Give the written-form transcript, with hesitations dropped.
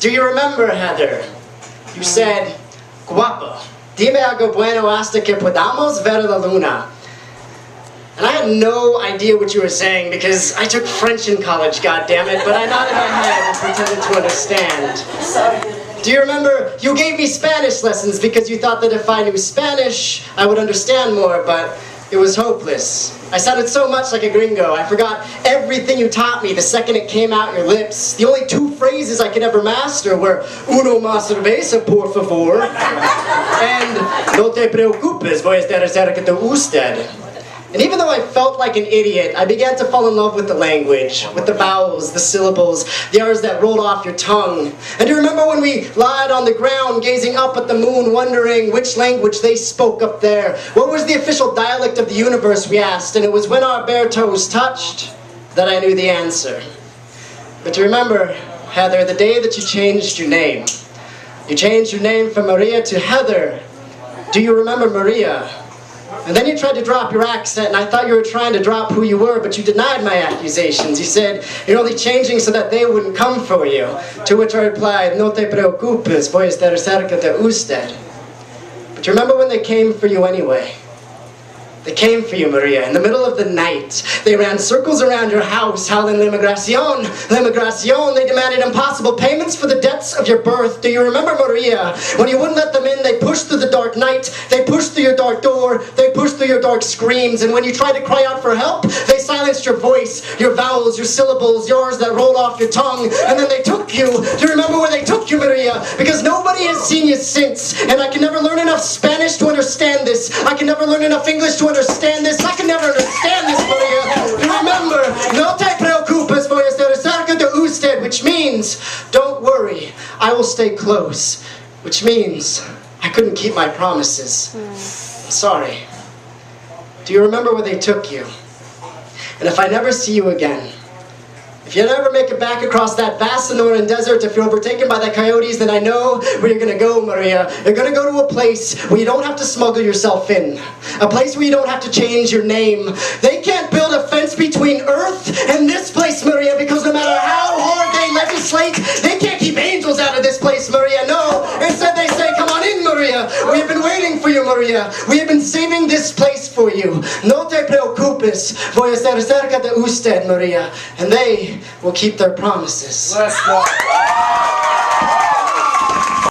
Do you remember, Heather? You said, "Guapo, dime algo bueno hasta que podamos ver la luna." And I had no idea what you were saying because I took French in college, goddammit, but I nodded my head and pretended to understand. Do you remember, you gave me Spanish lessons because you thought that if I knew Spanish, I would understand more, but it was hopeless. I sounded so much like a gringo. I forgot everything you taught me the second it came out your lips. The only two phrases I could ever master were "Uno más cerveza, por favor," and "No te preocupes, voy a estar cerca de usted." And even though I felt like an idiot, I began to fall in love with the language, with the vowels, the syllables, the R's that rolled off your tongue. And do you remember when we lied on the ground, gazing up at the moon, wondering which language they spoke up there? What was the official dialect of the universe, we asked, and it was when our bare toes touched that I knew the answer. But do you remember, Heather, the day that you changed your name? You changed your name from Maria to Heather. Do you remember Maria? And then you tried to drop your accent, and I thought you were trying to drop who you were, but you denied my accusations. You said you're only changing so that they wouldn't come for you. To which I replied, "No te preocupes, voy a estar cerca de usted." But you remember when they came for you anyway? They came for you, Maria, in the middle of the night. They ran circles around your house, howling "L'emigración, l'emigración." They demanded impossible payments for the debts of your birth. Do you remember, Maria? When you wouldn't let them in, they pushed through the dark night. They pushed through your dark door. They pushed through your dark screams. And when you tried to cry out for help, they silenced your voice, your vowels, your syllables, yours that rolled off your tongue. And then they took you. Do you remember where they took you, Maria? Because nobody has seen you since. And I can never learn enough Spanish to understand this. I can never learn enough English to understand this. I can never understand this, Maria. Remember, "No te preocupes, voy a estar cerca de usted," which means, don't worry, I will stay close. Which means, I couldn't keep my promises. I'm sorry. Do you remember where they took you? And if I never see you again, if you never make it back across that vast Sonoran desert, if you're overtaken by the coyotes, then I know where you're gonna go, Maria. You're gonna go to a place where you don't have to smuggle yourself in. A place where you don't have to change your name. They can't build a fence between Earth and this place, Maria, because no matter how hard they legislate, they can't keep angels out of this place, Maria. No, instead they say, "Come on in, Maria. We have been waiting for you, Maria. We have been saving this place for you. No te preocupes, voy a estar cerca de usted, Maria." And they will keep their promises. Let's go.